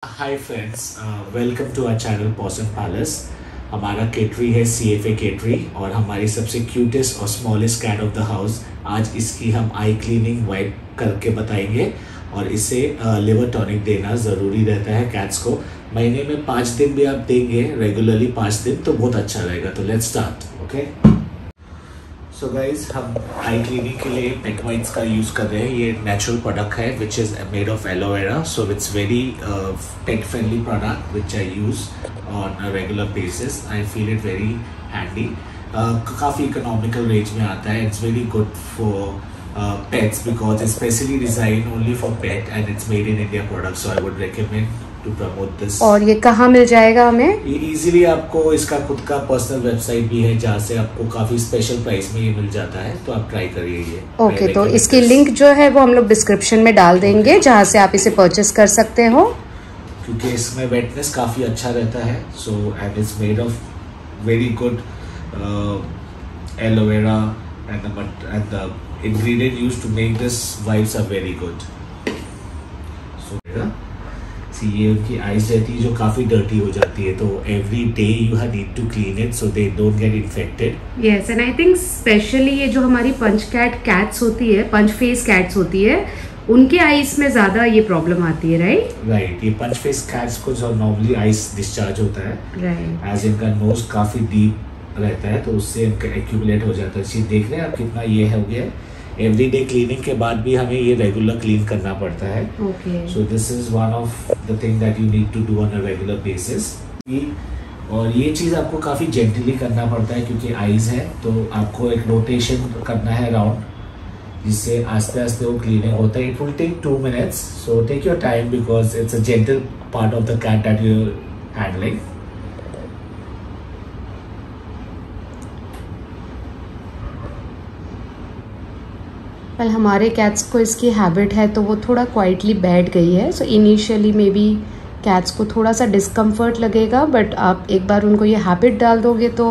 Hi friends, welcome to our channel Possum Palace. हमारा cattery है CFA केटरी और हमारी सबसे क्यूटेस्ट और smallest cat of the house. आज इसकी हम आई क्लीनिंग वाइप करके बताएंगे और इसे लिवर टॉनिक देना ज़रूरी रहता है कैट्स को। महीने में 5 दिन भी आप देंगे रेगुलरली 5 दिन तो बहुत अच्छा रहेगा। तो let's start. Okay so guys, हम आई क्लीनिंग के लिए पेट वाइट्स का यूज़ कर रहे हैं। ये नेचुरल प्रोडक्ट है which is made of aloe vera, so it's very pet friendly product which I use on a regular basis. I feel it very handy. काफ़ी इकोनॉमिकल रेंज में आता है। It's very good for pets because it's specially designed only for pet and it's made in India product, so I would recommend to promote this. और ये कहाँ मिल जाएगा हमें? ये इजीली आपको इसका खुद का पर्सनल वेबसाइट भी है जहाँ से आपको काफी स्पेशल प्राइस में ये मिल जाता है, तो आप ट्राई करिए ये। ओके, तो इसकी लिंक जो है वो हम लोग डिस्क्रिप्शन में डाल देंगे जहाँ से आप इसे परचेस कर सकते हो, क्योंकि इसमें वेटनेस काफी अच्छा रहता है। So and it's made of very good aloe vera and the ingredient used to make this wipes are very good. So see, ये उनकी आइज रहती है जो काफी डर्टी हो जाती है, तो every day you need to clean it so they don't get infected. Yes, and I think specially ये जो हमारी पंच कैट्स होती है, पंच फेस कैट्स होती है, उनके आइज में ज्यादा ये प्रॉब्लम आती है, राइट? ये पंच फेस कैट्स को जो नॉर्मली आइज डिस्चार्ज होता है, राइट, एज इनका नोज काफी डीप रहता है तो उससे इनका एक्यूमुलेट हो जाता है। चीज देख रहे हैं आप कितना ये हो गया है। एवरीडे क्लीनिंग के बाद भी हमें ये रेगुलर क्लीन करना पड़ता है। So this is one of the thing that you need to do on a regular basis. और ये चीज आपको काफी जेंटली करना पड़ता है क्योंकि आइज है, तो आपको एक रोटेशन करना है राउंड, जिससे आस्ते आस्ते वो क्लीनिंग होता है। It will take 2 minutes, so take your time because it's a gentle part of the cat that you handling. Well, हमारे कैट्स को इसकी हैबिट है तो वो थोड़ा क्वाइटली बैठ गई है। So initially may be cats को थोड़ा सा डिस्कम्फर्ट लगेगा, बट आप एक बार उनको ये हैबिट डाल दोगे तो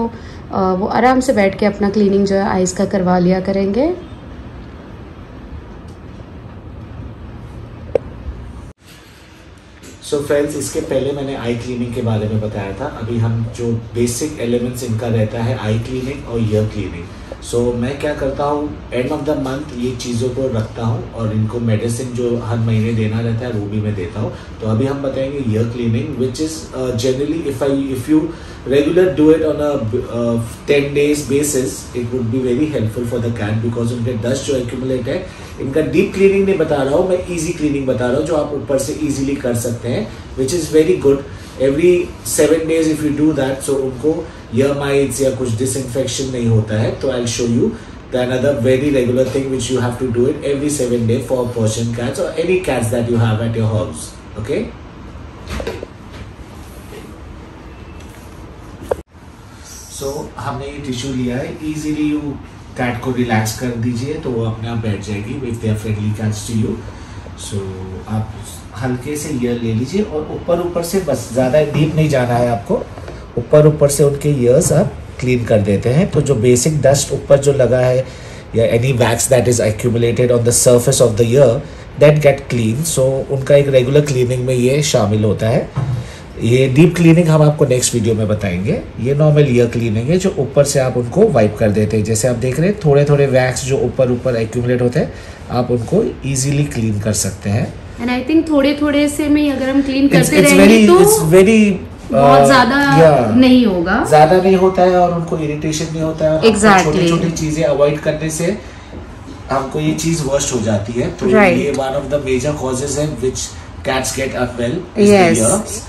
वो आराम से बैठ के अपना क्लीनिंग जो है आइज का करवा लिया करेंगे। सो फ्रेंड्स, इसके पहले मैंने आई क्लीनिंग के बारे में बताया था। अभी हम जो बेसिक एलिमेंट्स इनका रहता है आई क्लीनिंग और ईयर क्लीनिंग। सो मैं क्या करता हूँ, एंड ऑफ द मंथ ये चीज़ों को रखता हूँ और इनको मेडिसिन जो हर महीने देना रहता है वो भी मैं देता हूँ। तो अभी हम बताएंगे ear cleaning, which is generally if you regular do it on a 10 days basis, it would be very helpful for the cat because उनके डस्ट जो एक्यूमुलेट है। इनका डीप क्लीनिंग नहीं बता रहा हूँ मैं, ईजी क्लीनिंग बता रहा हूँ जो आप ऊपर से ईजिली कर सकते हैं, which is very good. Every 7 days if you do that, so उनको ईयर माइट्स या कुछ डिसइंफेक्शन नहीं होता है। तो I show you the another very regular thing which you have to do it every 7 days for Persian cats और any cats that you have at your house. Okay, so हमने ये tissue लिया है। Easily you cat को relax कर दीजिए तो वो अपने आप बैठ जाएगी with their friendly cats to you. So आप हल्के से ईयर ले लीजिए और ऊपर से, बस ज़्यादा डीप नहीं जाना है आपको, ऊपर से उनके ईयर्स आप क्लीन कर देते हैं। तो जो बेसिक डस्ट ऊपर जो लगा है या any wax that is accumulated on the surface of the ear, that get clean. So उनका एक रेगुलर क्लीनिंग में ये शामिल होता है। ये डीप क्लीनिंग हम आपको नेक्स्ट वीडियो में बताएंगे। ये नॉर्मल ईयर क्लीनिंग है जो ऊपर से आप उनको वाइप कर देते हैं। जैसे आप देख रहे हैं थोड़े वैक्स जो ऊपर एक्यूमुलेट होते हैं, आप उनको इजीली क्लीन कर सकते हैं। एंड आई थिंक थोड़े से में अगर हम क्लीन करते रहेंगे तो बहुत ज्यादा नहीं होगा, ज्यादा नहीं होता है और उनको इरिटेशन नहीं होता है। Exactly. छोटी चीजें अवॉइड करने से हमको ये चीज वर्स्ट हो जाती है। तो ये one of the major causes है which cats get unwell. Yes,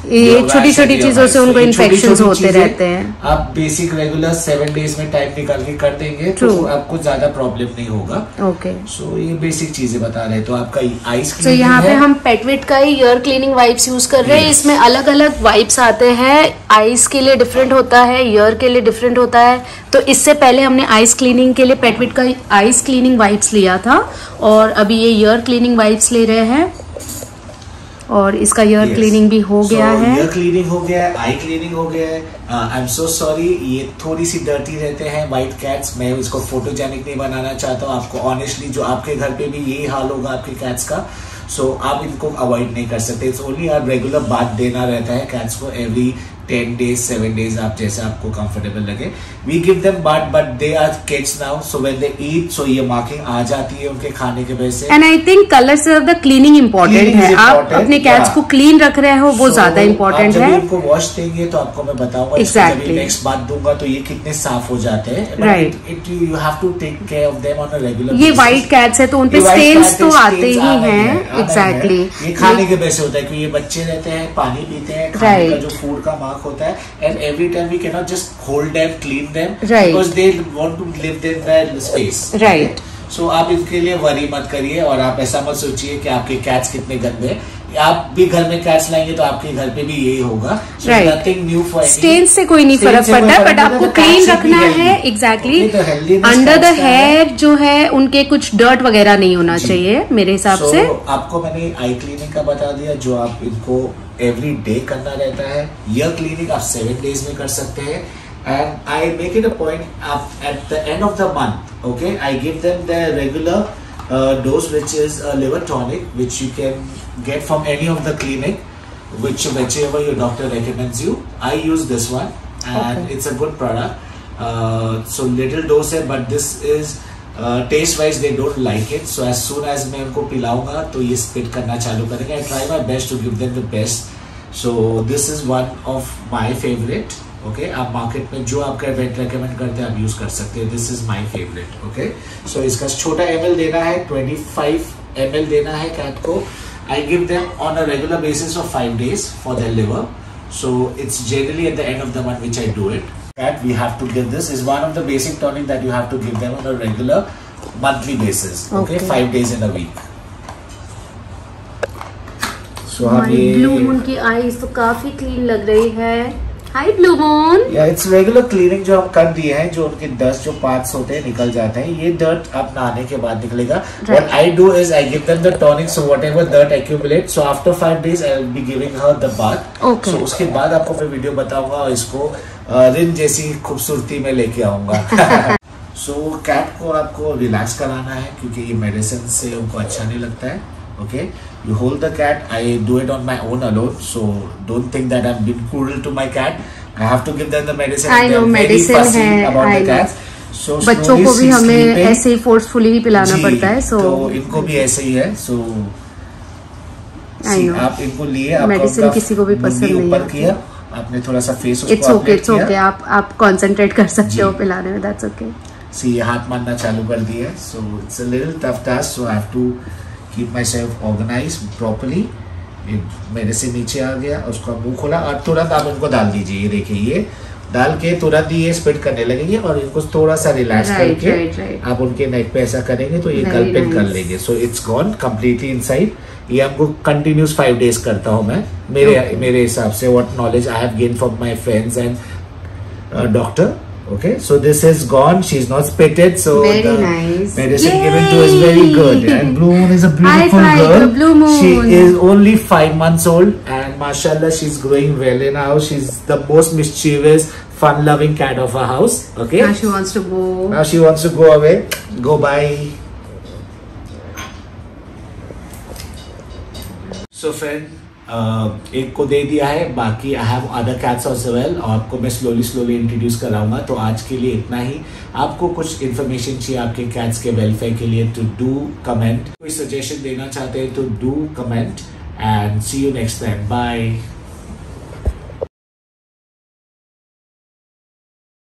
ये छोटी चीजों से उनको इन्फेक्शंस होते रहते हैं। आप बेसिक रेगुलर 7 days में टाइम निकाल के कर देंगे तो आपको ज्यादा प्रॉब्लम नहीं होगा। ओके, सो ये बेसिक चीजें बता रहे हैं। तो आपका आइस तो यहाँ पे हम पेटविट का ही ईयर क्लीनिंग वाइप्स यूज कर रहे हैं। इसमें अलग अलग वाइप्स आते हैं, आइस के लिए डिफरेंट होता है, ईयर के लिए डिफरेंट होता है। तो इससे पहले हमने आइस क्लीनिंग के लिए पेटविट का आइस क्लीनिंग वाइप्स लिया था और अभी ये ईयर क्लीनिंग वाइप्स ले रहे हैं और इसका ईयर क्लीनिंग भी हो गया है। ईयर क्लीनिंग हो गया है, आई क्लीनिंग हो गया है। आई एम सो सॉरी, ये थोड़ी सी डर्टी रहते हैं व्हाइट कैट्स। मैं इसको फोटोजेनिक नहीं बनाना चाहता हूँ आपको। ऑनेस्टली जो आपके घर पे भी यही हाल होगा आपके कैट्स का। सो आप इनको अवॉइड नहीं कर सकते. इट्स ओनली आप रेगुलर बाथ देना रहता है कैट्स को एवरी 10 days 7 days, आप जैसे आपको कंफर्टेबल लगे. We give them but they are kids now, so when they eat so ये मार्किंग आ जाती है उनके खाने के वजह से. And I think colours of the cleaning important है. आप अपने कैट्स को क्लीन रख रहे हो, वो ज्यादा इम्पोर्टेंट है. जब इनको वॉश देंगे तो आपको मैं बताऊंगा exactly. नेक्स्ट बात दूंगा तो ये कितने साफ हो जाते हैं. Right, you have to take care of them on a regular. ये व्हाइट कैट्स है तो उनपे स्टेन्स तो आते ही हैं. एग्जैक्टली, ये खाने के वजह से होता है क्योंकि ये बच्चे रहते हैं, पानी पीते हैं, खाने का जो फूड का मार्क होता है. And every time we cannot just hold them, clean them, right, because they want to live in their space. Right. So आप इनके लिए वरी मत करिए और आप ऐसा मत सोचिए कि आपके कैट्स कितने गंदे हैं. आप भी घर में कैट्स लाएंगे तो आपके घर पे भी यही होगा. Right. Nothing new for stains से कोई नहीं फर्क पड़ता है, बट आपको क्लीन रखना है. एग्जैक्टली, अंडर द हेयर जो है उनके कुछ डर्ट वगैरह नहीं होना चाहिए मेरे हिसाब से. आपको मैंने आई क्लीनिंग का बता दिया जो आप इनको एवरी डे करना रहता है. ईयर क्लीनिंग आप 7 days में कर सकते हैं. And I make it a point at the end of the month, okay, I give them the regular dose which is a liver tonic which you can get from any of the clinic, whichever your doctor recommends you. I use this one and okay, it's a good product. So little dose है but this is taste wise they don't like it, so as soon as मैं उनको पिलाऊंगा तो ये spit करना चालू करेंगे. I try my best to give them the best. So this is one of my favorite. Okay, आप market में जो आपका वेट रेकमेंड करते हैं आप यूज कर सकते हैं. This is my favourite. Okay, so इसका छोटा ml देना है, 25 ml देना है कैट को. I give them on a regular basis of 5 days for their liver. So it's generally at the end of the month which I do it. Cat we have to give this is one of the basic tonic that you have to give them on a regular monthly basis. Okay, 5 days in a week. सो हमारी Blue moon की eyes तो काफी clean लग रही है. हाय blue moon. या it's regular cleaning जो हम कर दिए हैं, जो उनके डस्ट जो पार्ट्स होते हैं निकल जाते हैं. ये डर्ट आप नहाने के बाद निकलेगा. What I do is I give them the tonic, so whatever dirt accumulate, so after 5 days I will be giving her the bath. So उसके बाद आपको मैं वीडियो बताऊंगा और इसको रिन जैसी खूबसूरती में लेके आऊंगा. सो कैट को आपको रिलैक्स कराना है क्योंकि ये मेडिसिन से उनको अच्छा नहीं लगता है. Okay, you hold the cat. I do it on my own alone, so don't think that I'm being cruel to my cat. I have to give them the medicine. I know medicine है. about the cat. So बच्चों को भी हमें ऐसे ही forcefully ही पिलाना पड़ता है. So तो इनको भी ऐसे ही है. So आप इनको लिए मेडिसिन किसी को भी पसंद नहीं ऊपर किया, आपने थोड़ा सा फेस उसको It's okay. आप कंसंट्रेट कर सकते हो पिलाने में. That's okay. See, हाथ मारना चालू कर दिया. So it's a little tough task. So I have to keep myself organized properly. मेरे से नीचे आ गया, उसका मुंह खोला और तुरंत आप इनको डाल दीजिए. ये देखिए, ये डाल के तुरंत ये स्पिट करने लगेंगे और इनको थोड़ा सा रिलैक्स करके आप उनके नेक पे ऐसा करेंगे तो ये गलपिंग कर लेंगे. So it's gone completely inside. ये हमको कंटिन्यूस 5 days करता हूँ मैं मेरे हिसाब से. What knowledge I have gain from my friends and doctor. Okay, so this is gone. She's not spitted. So very nice. Medicine given to is very good. And Blue Moon is a beautiful girl. Blue Moon. She is only 5 months old, and mashallah, she's growing well in our house. She's the most mischievous, fun-loving cat of our house. Okay. Now she wants to go. Now she wants to go away. Go bye. So friend. एक को दे दिया है, बाकी I have other cats as well और आपको मैं slowly introduce कराऊंगा. तो आज के लिए इतना ही. आपको कुछ इन्फॉर्मेशन चाहिए आपके कैट्स के वेलफेयर के लिए तो डू कमेंट. कोई सजेशन देना चाहते हैं तो do comment and see you next time. Bye.